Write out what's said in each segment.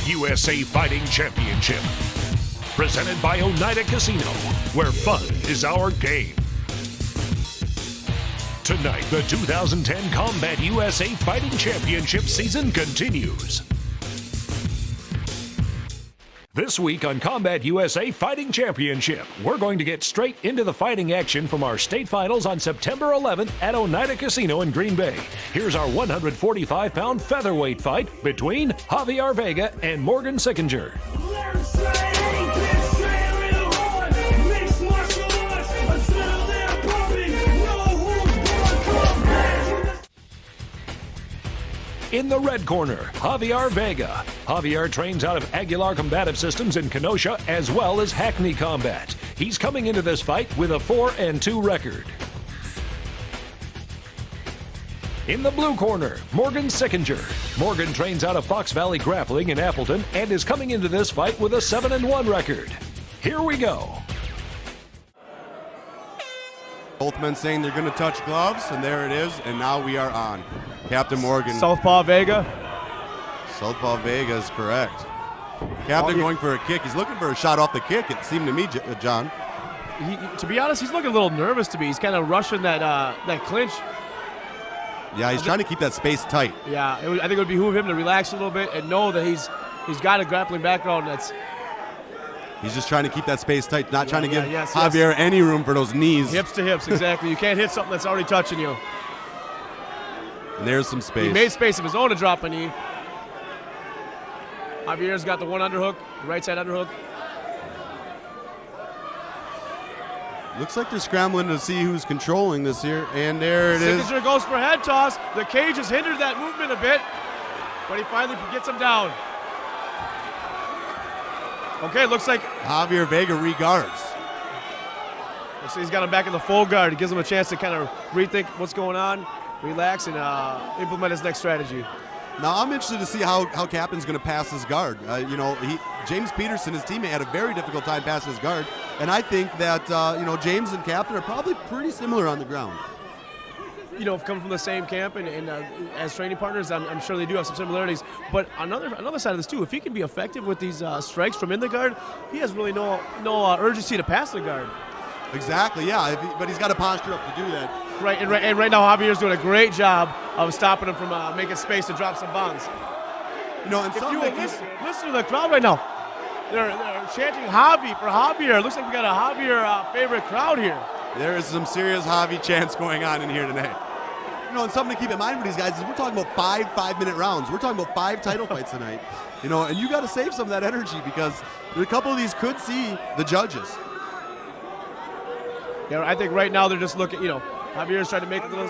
USA Fighting Championship. Presented by Oneida Casino, where fun is our game. Tonight, the 2010 Combat USA Fighting Championship season continues. This week on Combat USA Fighting Championship, we're going to get straight into the fighting action from our state finals on September 11th at Oneida Casino in Green Bay. Here's our 145-pound featherweight fight between Javier Vega and Morgan Sickinger. In the red corner, Javier Vega. Javier trains out of Aguilar Combative Systems in Kenosha as well as Hackney Combat. He's coming into this fight with a 4-2 record. In the blue corner, Morgan Sickinger. Morgan trains out of Fox Valley Grappling in Appleton and is coming into this fight with a 7-1 record. Here we go. Both men saying they're going to touch gloves, and there it is, and now we are on. Captain Morgan. Southpaw Vega. Southpaw Vega is correct. Captain going for a kick. He's looking for a shot off the kick, it seemed to me, John. To be honest, he's looking a little nervous to me. He's kind of rushing that clinch. Yeah, he's trying to keep that space tight. Yeah, I think it would behoove him to relax a little bit and know that he's got a grappling background that's... He's just trying to keep that space tight, not trying to give Javier any room for those knees. Hips to hips, exactly. You can't hit something that's already touching you. And there's some space. He made space of his own to drop a knee. Javier's got the one underhook, right side underhook. Looks like they're scrambling to see who's controlling this here, and there it is. Sickinger goes for a head toss. The cage has hindered that movement a bit, but he finally gets him down. Okay, looks like Javier Vega reguards. Looks like he's got him back in the full guard. It gives him a chance to kind of rethink what's going on, relax, and implement his next strategy. Now, I'm interested to see how Captain's going to pass his guard. James Peterson, his teammate, had a very difficult time passing his guard, and I think that James and Captain are probably pretty similar on the ground. Come from the same camp and as training partners, I'm sure they do have some similarities. But another side of this too, if he can be effective with these strikes from in the guard, he has really no urgency to pass the guard. Exactly, yeah. But he's got to posture up to do that. Right, and right now Javier's doing a great job of stopping him from making space to drop some bombs. If you listen to the crowd right now, they're chanting Javi for Javier. Looks like we got a Javier favorite crowd here. There is some serious Javi chants going on in here tonight. And something to keep in mind with these guys is we're talking about 5-minute rounds. We're talking about 5 title fights tonight. And you got to save some of that energy because a couple of these could see the judges. Yeah, I think right now they're just looking, Javier's trying to make a little,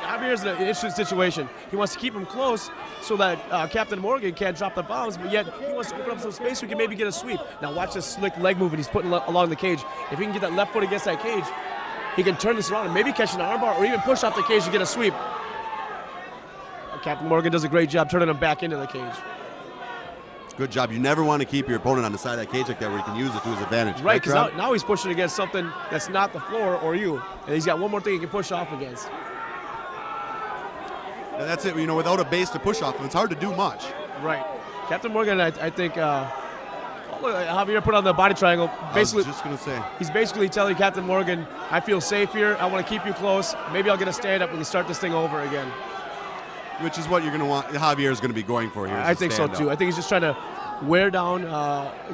Javier's in an interesting situation. He wants to keep him close so that Captain Morgan can't drop the bombs, but yet he wants to open up some space so he can maybe get a sweep. Now watch this slick leg movement he's putting along the cage. If he can get that left foot against that cage, he can turn this around and maybe catch an armbar or even push off the cage to get a sweep. Captain Morgan does a great job turning him back into the cage. Good job. You never want to keep your opponent on the side of that cage like that where he can use it to his advantage. Right, because now he's pushing against something that's not the floor or you. And he's got one more thing he can push off against. And that's it. Without a base to push off of, it's hard to do much. Right. Captain Morgan, I think, Javier put on the body triangle. Basically, I was just going to say. He's basically telling Captain Morgan, I feel safe here. I want to keep you close. Maybe I'll get a stand-up. We can start this thing over again. Which is what you're going to want. Javier is going to be going for here. I think so, too. I think he's just trying to wear down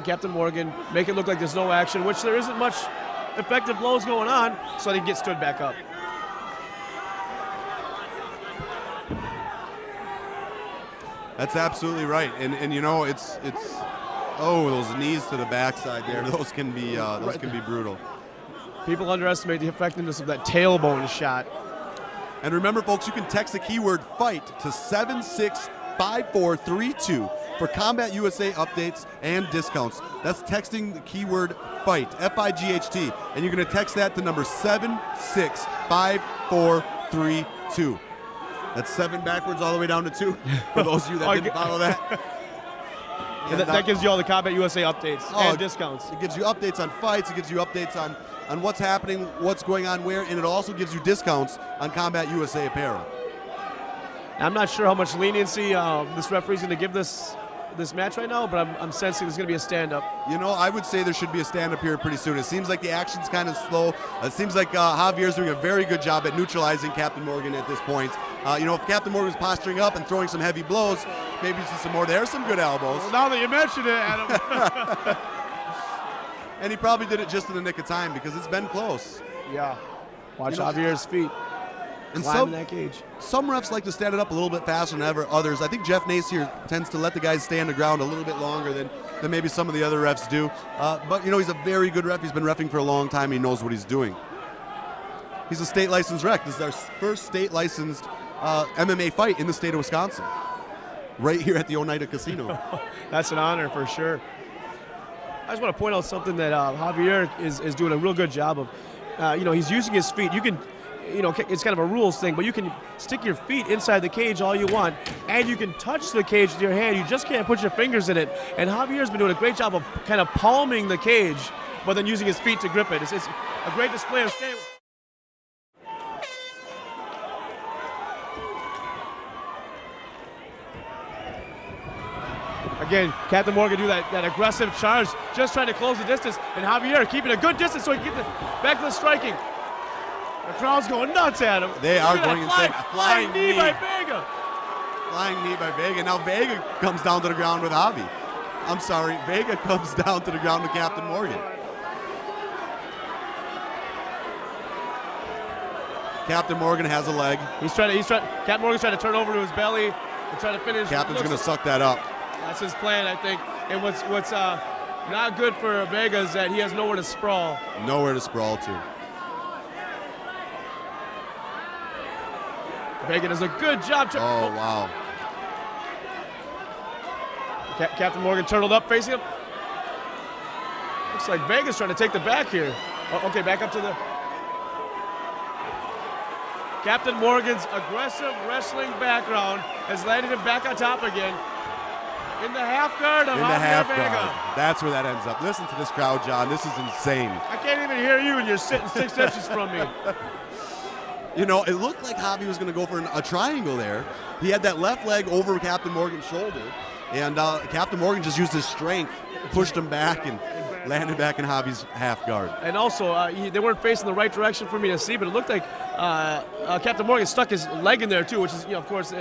Captain Morgan, make it look like there's no action, which there isn't much effective blows going on, so he can get stood back up. That's absolutely right, and it's those knees to the backside there. Those can be brutal. People underestimate the effectiveness of that tailbone shot. And remember, folks, you can text the keyword FIGHT to 765432 for Combat USA updates and discounts. That's texting the keyword FIGHT, F-I-G-H-T, and you're going to text that to number 765432. That's 7 backwards all the way down to 2 for those of you that didn't follow that. And that gives you all the Combat USA updates and discounts. It gives you updates on fights. It gives you updates on what's happening, what's going on where, and it also gives you discounts on Combat USA apparel. I'm not sure how much leniency this referee's going to give this this match right now, but I'm sensing there's going to be a stand-up. You know, I would say there should be a stand-up here pretty soon. It seems like the action's kind of slow. It seems like Javier's doing a very good job at neutralizing Captain Morgan at this point. You know, if Captain Morgan's posturing up and throwing some heavy blows, maybe see some more. There's some good elbows. Well, now that you mention it, Adam. And he probably did it just in the nick of time because it's been close. Yeah. Watch Javier's feet. And climbing that cage. Some refs like to stand it up a little bit faster than others. I think Jeff Nass here tends to let the guys stay on the ground a little bit longer than maybe some of the other refs do. But, you know, he's a very good ref. He's been reffing for a long time. He knows what he's doing. He's a state licensed ref. This is our first state licensed MMA fight in the state of Wisconsin, right here at the Oneida Casino. That's an honor for sure. I just want to point out something that Javier is doing a real good job of. You know, he's using his feet. You can, you know, it's kind of a rules thing, but you can stick your feet inside the cage all you want, and you can touch the cage with your hand. You just can't put your fingers in it. And Javier's been doing a great job of kind of palming the cage, but then using his feet to grip it. It's a great display of skill. Again, Captain Morgan do that aggressive charge, just trying to close the distance, and Javier keeping a good distance so he can get back to the striking. The crowd's going nuts at him. They are going insane. Flying knee by Vega. Flying knee by Vega. Now Vega comes down to the ground with Javi. I'm sorry, Vega comes down to the ground with Captain Morgan. Captain Morgan has a leg. Captain Morgan's trying to turn over to his belly and try to finish. Captain's going to suck that up. That's his plan, I think. And what's not good for Vega is that he has nowhere to sprawl. Nowhere to sprawl to. Vega does a good job. Oh, wow. Captain Morgan turtled up, facing him. Looks like Vega's trying to take the back here. Oh, okay, back up to the... Captain Morgan's aggressive wrestling background has landed him back on top again. In the half guard of Javier Vega. That's where that ends up. Listen to this crowd, John. This is insane. I can't even hear you, and you're sitting 6 inches from me. You know, it looked like Javi was going to go for a triangle there. He had that left leg over Captain Morgan's shoulder, and Captain Morgan just used his strength, pushed him back, and landed back in Javi's half guard. And also, they weren't facing the right direction for me to see, but it looked like Captain Morgan stuck his leg in there too, which is, you know, of course,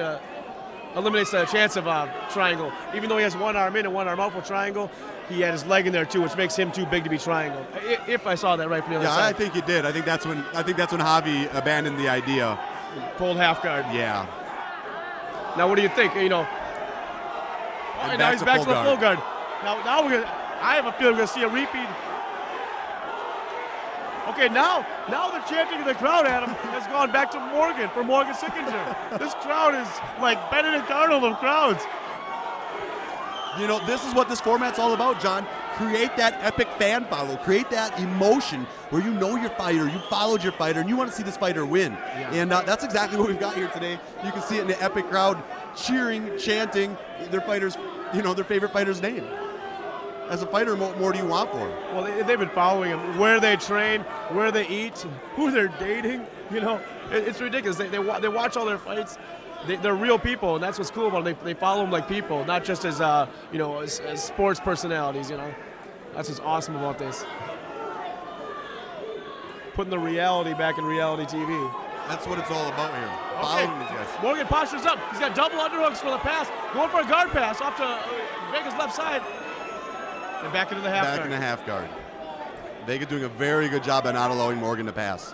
eliminates the chance of a triangle. Even though he has one arm in and one arm out for triangle, he had his leg in there too, which makes him too big to be triangle. If I saw that right from the other side. Yeah, I think you did. I think that's when Javi abandoned the idea. Pulled half guard. Yeah. Now what do you think? You know. And now he's back to the full guard. Now we're gonna. I have a feeling we're gonna see a repeat. Okay, now the champion of the crowd, Adam, has gone back to Morgan for Morgan Sickinger. This crowd is like Benedict Arnold of crowds. You know, this is what this format's all about, John. Create that epic fan follow. Create that emotion where you know your fighter, you followed your fighter, and you want to see this fighter win. Yeah. And that's exactly what we've got here today. You can see it in the epic crowd cheering, chanting their fighters, you know, their favorite fighter's name. As a fighter, what more do you want for them? Well, they've been following him, where they train, where they eat, who they're dating. You know, it's ridiculous. They watch all their fights. They're real people, and that's what's cool about them. They follow them like people, not just as you know, as sports personalities. You know, that's what's awesome about this. Putting the reality back in reality TV. That's what it's all about here. Following these guys. Morgan postures up. He's got double underhooks for the pass. Going for a guard pass off to Vega's left side. And back into the half guard. Back in the half guard. Vega doing a very good job at not allowing Morgan to pass.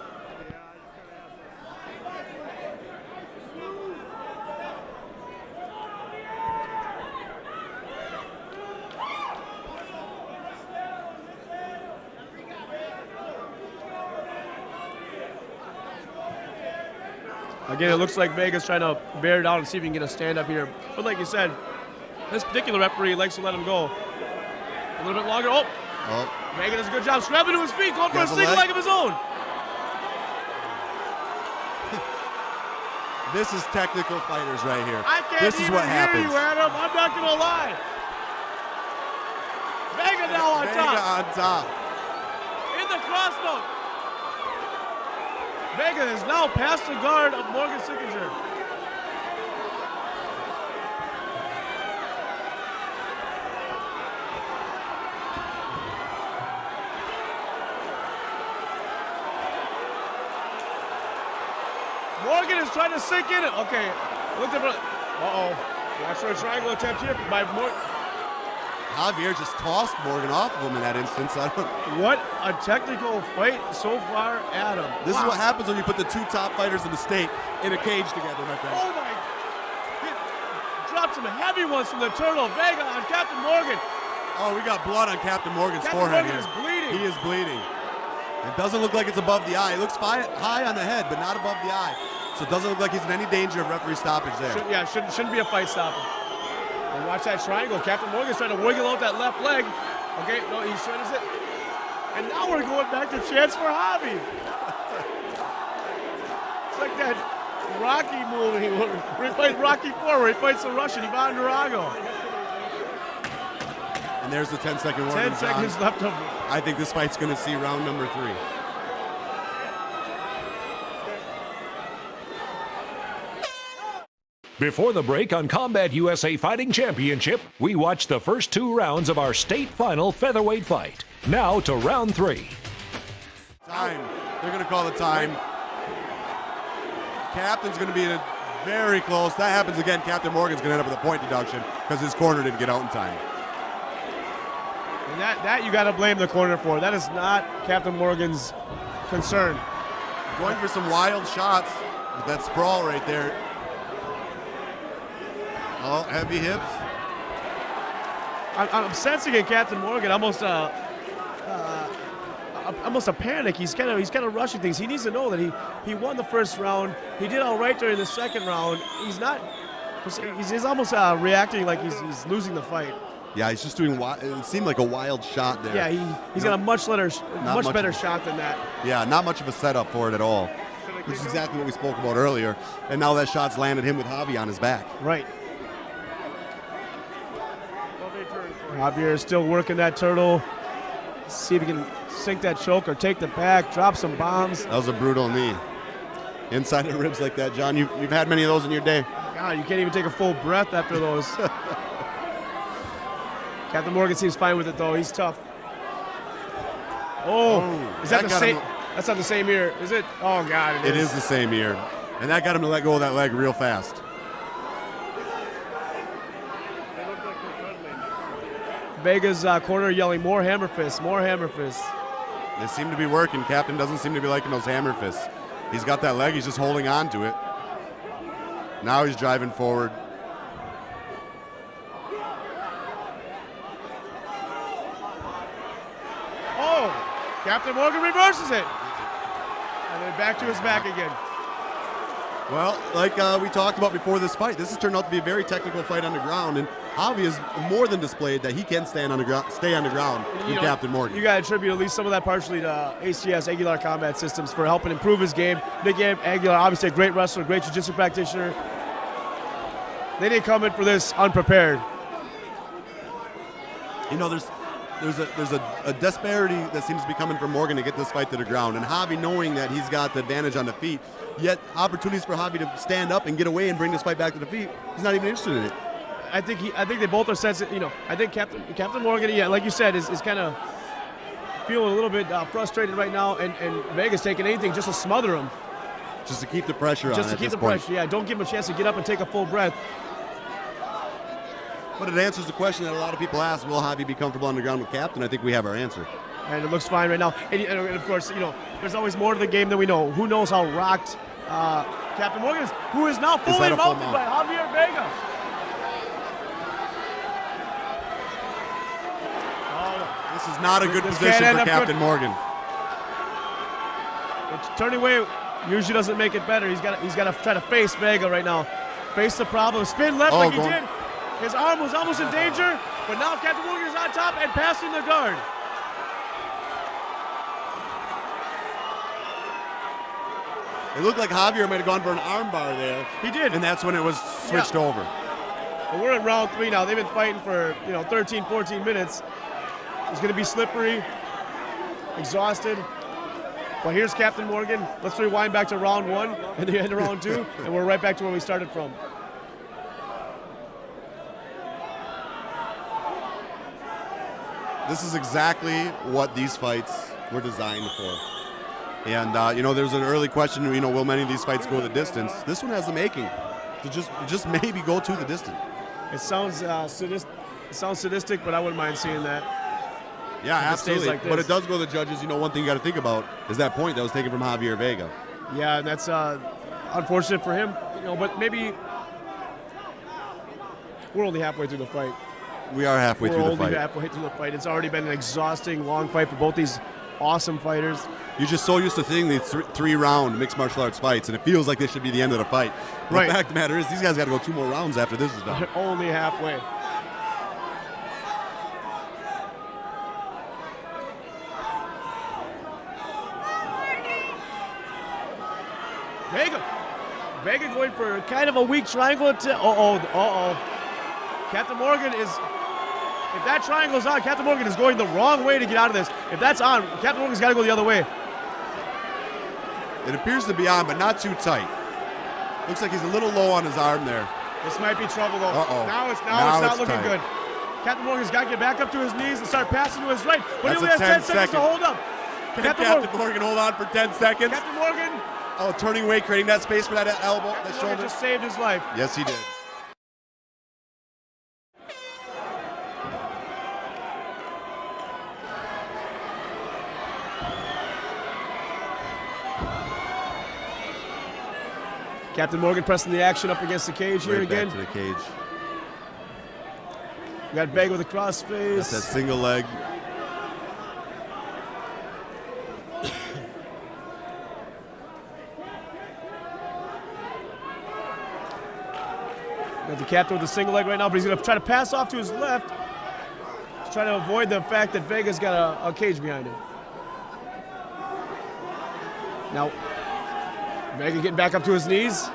Again, it looks like Vega's trying to bear down and see if he can get a stand up here. But like you said, this particular referee likes to let him go. A little bit longer. Oh. Vega does a good job scrambling to his feet, going for a single leg of his own. This is technical fighters right here. I can't this is what happens. Hear you, Adam. I'm not going to lie. Vega now on top. Vega on top. In the crossbow. Vega is now past the guard of Morgan Sickinger. Morgan is trying to sink in it. Okay, looked at. Uh-oh. Watch for a triangle attempt here by Morgan. Javier just tossed Morgan off of him in that instance. What a technical fight so far, Adam. This is what happens when you put the two top fighters in the state in a cage together, my friend. Oh my. He dropped some heavy ones from the turtle. Vega on Captain Morgan. Oh, we got blood on Captain Morgan's Captain forehead Morgan here. is bleeding. He is bleeding. It doesn't look like it's above the eye. It looks high on the head, but not above the eye. So it doesn't look like he's in any danger of referee stoppage there. Shouldn't be a fight stopper. And watch that triangle. Captain Morgan's trying to wiggle out that left leg. Okay, no, he centers it. And now we're going back to chance for Javi. It's like that Rocky movie where he played Rocky IV, where he fights the Russian, Ivan Drago. And there's the 10-second warning. 10 seconds left of it. I think this fight's going to see round number 3. Before the break on Combat USA Fighting Championship, we watched the first 2 rounds of our state final featherweight fight. Now to round 3. Time. They're going to call the time. Captain's going to be very close. That happens again. Captain Morgan's going to end up with a point deduction because his corner didn't get out in time. And that you got to blame the corner for. That is not Captain Morgan's concern. Going for some wild shots with that sprawl right there. Oh, heavy hips. I'm sensing in Captain Morgan almost a panic. He's kind of rushing things. He needs to know that he won the first round. He did all right during the second round. He's almost reacting like he's losing the fight. Yeah, he's just doing. It seemed like a wild shot there. Yeah, he's got a much better shot than that. Yeah, not much of a setup for it at all. Which is exactly what we spoke about earlier. And now that shot's landed him with Javi on his back. Right. Javier is still working that turtle. See if he can sink that choke or take the back, drop some bombs. That was a brutal knee. Inside the ribs like that, John. You've had many of those in your day. God, you can't even take a full breath after those. Captain Morgan seems fine with it, though. He's tough. Oh, is that the same? That's not the same ear, is it? Oh, God, it is the same ear. And that got him to let go of that leg real fast. Vega's corner yelling, more hammer fists, more hammer fists. They seem to be working. Captain doesn't seem to be liking those hammer fists. He's got that leg. He's just holding on to it. Now he's driving forward. Oh, Captain Morgan reverses it. And then back to his back again. Well, like we talked about before this fight, this has turned out to be a very technical fight on the ground, and Javi has more than displayed that he can stay on the ground with Captain Morgan. You got to attribute at least some of that partially to ACS, Aguilar Combat Systems, for helping improve his game. Nick Aguilar, obviously a great wrestler, great jiu-jitsu practitioner. They didn't come in for this unprepared. You know, there's a disparity that seems to be coming from Morgan to get this fight to the ground, and Javi knowing that he's got the advantage on the feet, yet opportunities for Javi to stand up and get away and bring this fight back to the feet, he's not even interested in it. I think they both are sensitive. You know, I think Captain Morgan, yeah, like you said, is kind of feeling a little bit frustrated right now, and Vega's taking anything just to smother him. Just to keep the pressure on. Just to keep the pressure, yeah. Don't give him a chance to get up and take a full breath. But it answers the question that a lot of people ask, will Javi be comfortable on the ground with Captain? I think we have our answer. And it looks fine right now. And of course, you know, there's always more to the game than we know. Who knows how rocked Captain Morgan is, who is now fully mounted by Javier Vega. This is not a good position for Captain Morgan. Turning away usually doesn't make it better. He's got to try to face Vega right now. Face the problem. Spin left like he did. His arm was almost in danger, but now Captain Morgan is on top and passing the guard. It looked like Javier might have gone for an armbar there. He did. And that's when it was switched over. Well, we're in round 3 now. They've been fighting for 13, 14 minutes. It's going to be slippery, exhausted. But here's Captain Morgan. Let's rewind back to round 1 and the end of round 2, and we're right back to where we started from. This is exactly what these fights were designed for. And, you know, there's an early question, you know, will many of these fights go the distance? This one has the making to just maybe go to the distance. It sounds sadistic, but I wouldn't mind seeing that. Yeah, absolutely. Like but it does go to the judges. You know, one thing you got to think about is that point that was taken from Javier Vega. Yeah, and that's unfortunate for him. You know, but maybe we're only halfway through the fight. We are halfway through the fight. We're only halfway through the fight. It's already been an exhausting, long fight for both these awesome fighters. You're just so used to seeing these three-round mixed martial arts fights, and it feels like this should be the end of the fight. But right. The fact of the matter is, these guys got to go 2 more rounds after this is done. They're only halfway. Vega going for kind of a weak triangle. Captain Morgan is, if that triangle's on, Captain Morgan is going the wrong way to get out of this. If that's on, Captain Morgan's got to go the other way. It appears to be on, but not too tight. Looks like he's a little low on his arm there. This might be trouble, though. Uh-oh. Now it's not looking tight. good. Captain Morgan's got to get back up to his knees and start passing to his right. But That's he only has 10 seconds to hold up. Can Captain Morgan hold on for 10 seconds? Captain Morgan. Oh, turning away, creating that space for that elbow, Captain the Morgan shoulder. just saved his life. Yes, he did. Captain Morgan pressing the action up against the cage here Right again. back to the cage. We got Vega with a crossface. That's that single leg. Got the captain with the single leg right now, but he's going to try to pass off to his left. He's trying to avoid the fact that Vega's got a cage behind him. Now, Vega getting back up to his knees.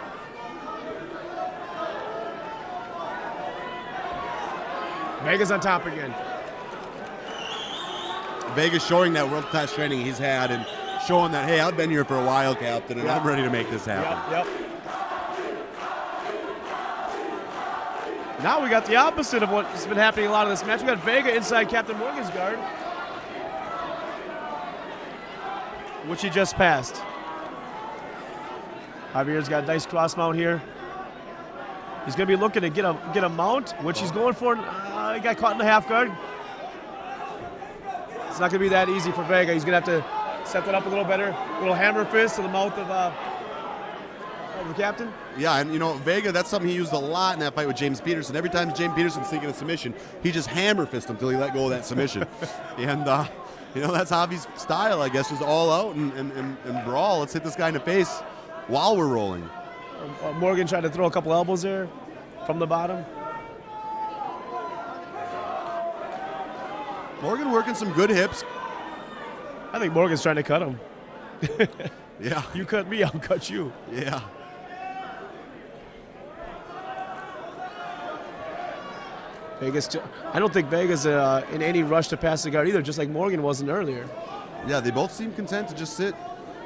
Vega's on top again. Vega's showing that world-class training he's had and showing that, hey, I've been here for a while, Captain, and I'm ready to make this happen. Yep. Now we got the opposite of what's been happening a lot of this match. We got Vega inside Captain Morgan's guard, which he just passed. Javier's got a nice cross mount here. He's going to be looking to get a mount, which he's going for. He got caught in the half guard. It's not going to be that easy for Vega. He's going to have to set that up a little better. A little hammer fist to the mouth of the captain. Yeah, and you know, Vega, that's something he used a lot in that fight with James Peterson. Every time James Peterson's seeking a submission, he just hammer fist him until he let go of that submission. And, you know, that's Javi's style, I guess, is all out and brawl. Let's hit this guy in the face while we're rolling. Morgan tried to throw a couple elbows there from the bottom. Morgan working some good hips. I think Morgan's trying to cut him. Yeah. You cut me, I'll cut you. Yeah. I don't think Vega's in any rush to pass the guard either, just like Morgan wasn't earlier. Yeah, they both seem content to just sit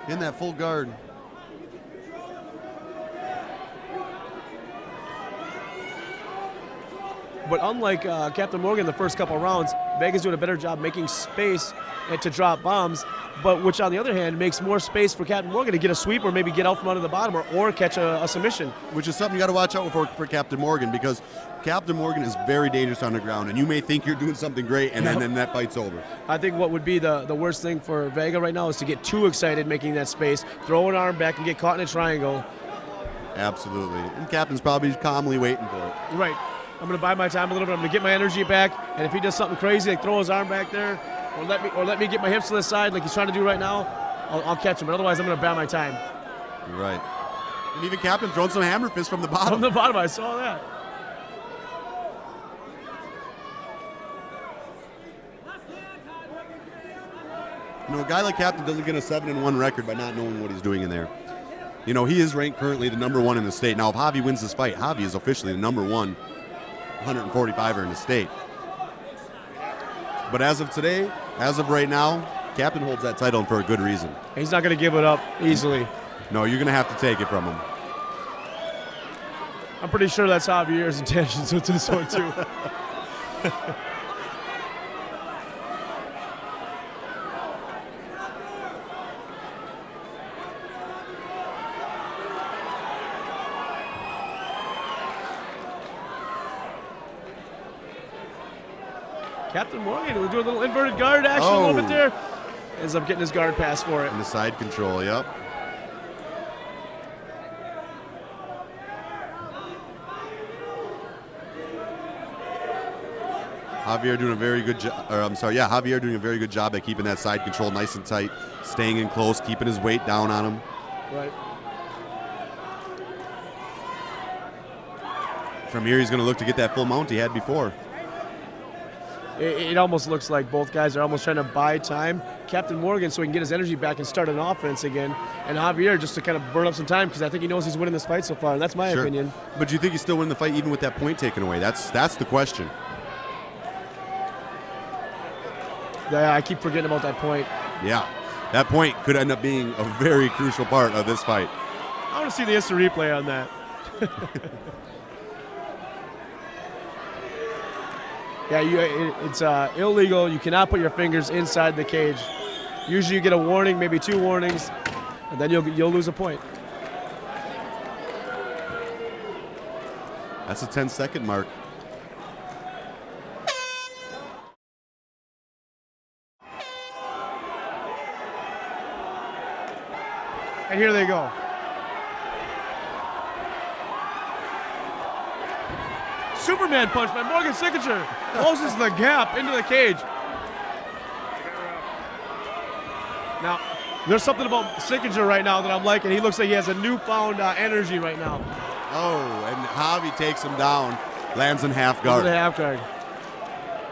in that full guard. But unlike Captain Morgan the first couple of rounds, Vega's doing a better job making space to drop bombs, but which on the other hand makes more space for Captain Morgan to get a sweep or maybe get out from under the bottom or catch a submission. Which is something you got to watch out for Captain Morgan, because Captain Morgan is very dangerous on the ground, and you may think you're doing something great, and then that fight's over. I think what would be the worst thing for Vega right now is to get too excited making that space, throw an arm back, and get caught in a triangle. Absolutely. And Captain's probably calmly waiting for it. Right. I'm going to buy my time a little bit. I'm going to get my energy back, and if he does something crazy, like throw his arm back there, or let me get my hips to the side like he's trying to do right now, I'll catch him. But otherwise, I'm going to buy my time. You're right. And even Captain throwing some hammer fists from the bottom. From the bottom, I saw that. You know, a guy like Captain doesn't get a 7-1 record by not knowing what he's doing in there. You know, he is ranked currently the #1 in the state. Now, if Javi wins this fight, Javi is officially the #1 145er in the state. But as of today, as of right now, Captain holds that title for a good reason. He's not going to give it up easily. No, you're going to have to take it from him. I'm pretty sure that's Javier's intentions with this one, too. Captain Morgan will do a little inverted guard action a little bit there. Ends up getting his guard pass for it. And the side control, yep. Javier doing a very good job, Javier doing a very good job at keeping that side control nice and tight, staying in close, keeping his weight down on him. Right. From here, he's going to look to get that full mount he had before. It almost looks like both guys are almost trying to buy time. Captain Morgan so he can get his energy back and start an offense again. And Javier just to kind of burn up some time because I think he knows he's winning this fight so far, and that's my opinion. But do you think he's still winning the fight even with that point taken away? That's the question. Yeah, I keep forgetting about that point. Yeah, that point could end up being a very crucial part of this fight. I want to see the instant replay on that. Yeah, it's illegal. You cannot put your fingers inside the cage. Usually you get a warning, maybe 2 warnings, and then you'll lose a point. That's a 10-second mark. And here they go. Superman punch by Morgan Sickinger closes the gap into the cage. Now, there's something about Sickinger right now that I'm liking. He looks like he has a newfound energy right now. Oh, and Javi takes him down, lands in half guard. Half guard.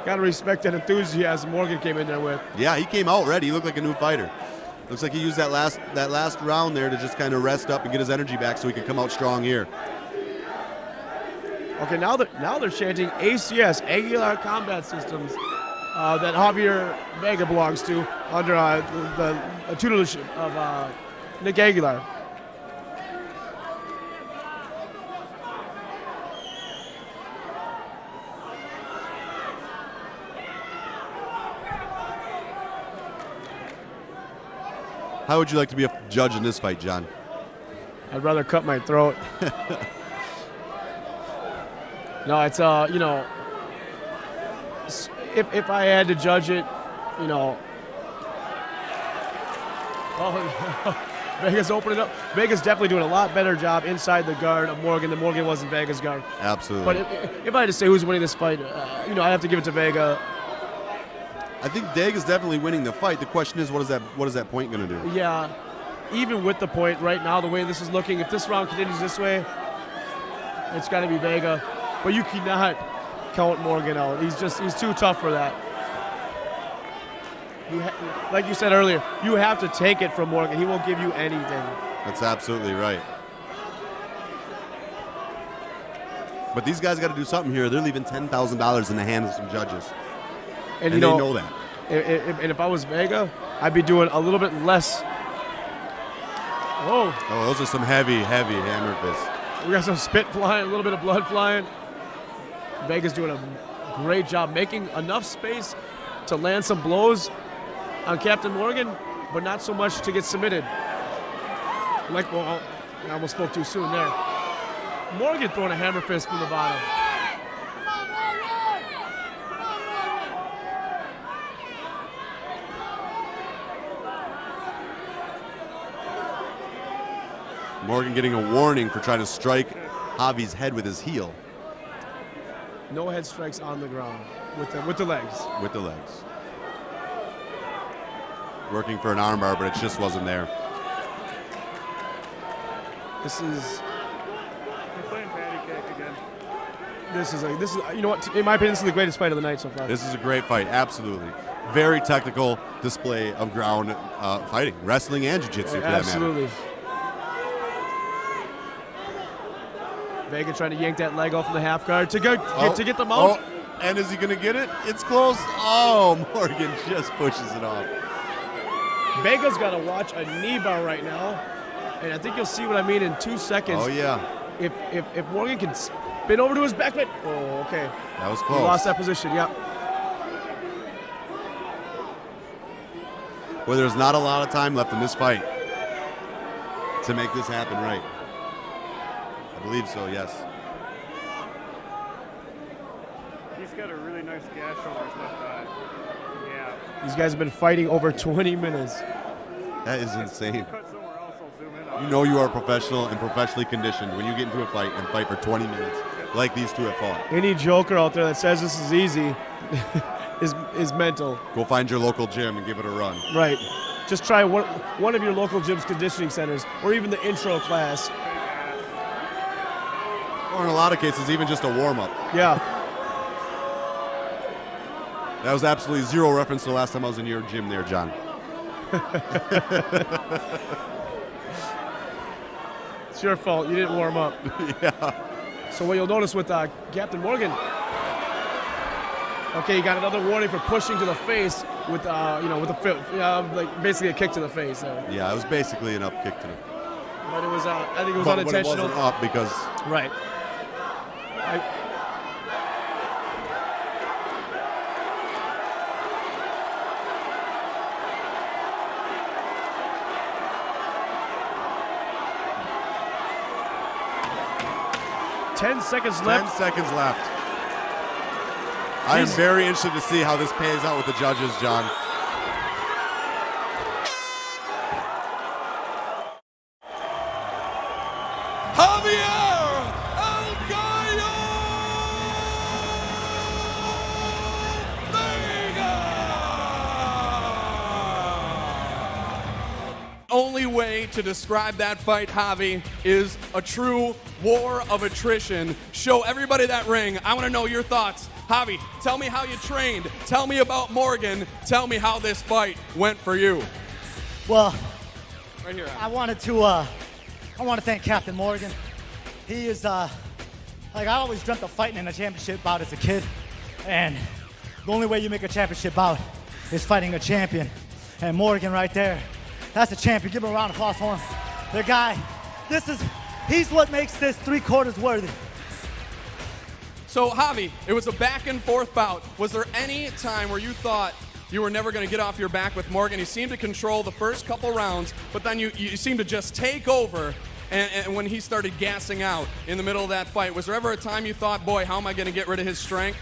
Got to respect that enthusiasm Morgan came in there with. Yeah, he came out ready. He looked like a new fighter. Looks like he used that last round there to just kind of rest up and get his energy back so he could come out strong here. Okay, now they're chanting ACS, Aguilar Combat Systems, that Javier Vega belongs to under the tutelage of Nick Aguilar. How would you like to be a judge in this fight, John? I'd rather cut my throat. No, it's you know, if I had to judge it, you know, Vega's opening up. Vega's definitely doing a lot better job inside the guard of Morgan than Morgan was in Vega's guard. Absolutely. But if I had to say who's winning this fight, you know, I have to give it to Vega. I think Vega's definitely winning the fight. The question is, what is that point going to do? Yeah, even with the point right now, the way this is looking, if this round continues this way, it's got to be Vega. But you cannot count Morgan out. He's too tough for that. Like you said earlier, you have to take it from Morgan. He won't give you anything. That's absolutely right. But these guys got to do something here. They're leaving $10,000 in the hands of some judges. And they know that. And if I was Vega, I'd be doing a little bit less. Whoa. Oh, those are some heavy hammer fists. We got some spit flying, a little bit of blood flying. Vega's doing a great job making enough space to land some blows on Captain Morgan, but not so much to get submitted. Well, I almost spoke too soon there. Morgan throwing a hammer fist from the bottom. Morgan getting a warning for trying to strike Javi's head with his heel. No head strikes on the ground with the legs. With the legs. Working for an armbar, but it just wasn't there. This is. We're playing patty cake again. This is you know what? In my opinion, this is the greatest fight of the night so far. This is a great fight, absolutely. Very technical display of ground fighting, wrestling and jiu-jitsu for that matter. Absolutely. Vega trying to yank that leg off in the half guard to get the mount. Oh, and is he going to get it? It's close. Oh, Morgan just pushes it off. Vega's got to watch a knee bar right now, and I think you'll see what I mean in 2 seconds. Oh, yeah. If Morgan can spin over to his back foot. Oh, okay. That was close. He lost that position, yeah. Well, there's not a lot of time left in this fight to make this happen right. I believe so, yes. He's got a really nice gash over his left eye. Yeah. These guys have been fighting over 20 minutes. That is insane. Cut somewhere else, I'll zoom in on You it. know you are a professional and professionally conditioned when you get into a fight and fight for 20 minutes like these two have fought. Any joker out there that says this is easy is mental. Go find your local gym and give it a run. Right. Just try one of your local gym's conditioning centers, or even the intro class. Or in a lot of cases, even just a warm-up. Yeah. That was absolutely zero reference to the last time I was in your gym there, John. It's your fault. You didn't warm up. Yeah. So what you'll notice with Captain Morgan, okay, you got another warning for pushing to the face with, with like basically a kick to the face. Yeah, it was basically an up kick to the. But it was, I think it was But unintentional. it wasn't up because. Right. 10 seconds left. 10 seconds left. I am very interested to see how this pays out with the judges, John. Javier El Gallo Vega! Only way to describe that fight, Javi, is a true war of attrition. Show everybody that ring. I want to know your thoughts. Javi, tell me how you trained. Tell me about Morgan. Tell me how this fight went for you. Well, Right here. I want to thank Captain Morgan. He is, like I always dreamt of fighting in a championship bout as a kid. And the only way you make a championship bout is fighting a champion. And Morgan right there, that's a champion. Give him a round of applause for him. The guy, he's what makes this 3/4 worthy. So, Javi, it was a back and forth bout. Was there any time where you thought you were never going to get off your back with Morgan? He seemed to control the first couple rounds, but then you seemed to just take over. And when he started gassing out in the middle of that fight, was there ever a time you thought, boy, how am I going to get rid of his strength?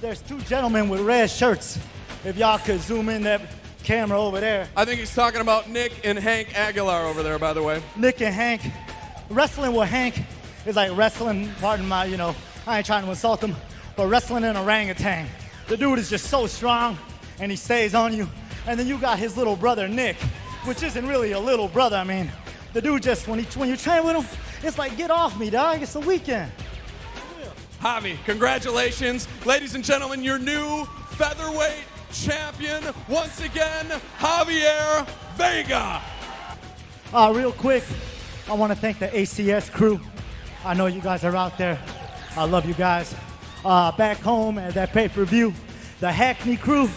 There's two gentlemen with red shirts. If y'all could zoom in that camera over there. I think he's talking about Nick and Hank Aguilar over there, by the way. Nick and Hank. Wrestling with Hank is like wrestling, pardon my, I ain't trying to insult him, but wrestling an orangutan. The dude is just so strong, and he stays on you. And then you got his little brother, Nick, which isn't really a little brother. I mean, the dude just, when you train with him, it's like, get off me, dog. It's the weekend. Javi, congratulations. Ladies and gentlemen, your new featherweight champion, once again, Javier Vega. Real quick, I want to thank the ACS crew. I know you guys are out there. I love you guys. Back home at that pay-per-view, the Hackney crew,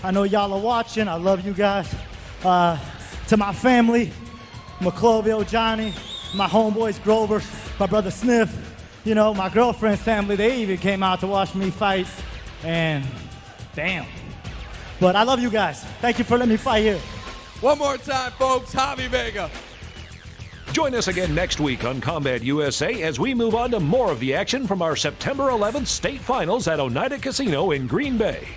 I know y'all are watching. I love you guys. To my family, McCloville, Johnny, my homeboys, Grover, my brother Sniff, my girlfriend's family, they even came out to watch me fight, and damn. But I love you guys. Thank you for letting me fight here. One more time, folks, Javi Vega. Join us again next week on Combat USA as we move on to more of the action from our September 11th state finals at Oneida Casino in Green Bay.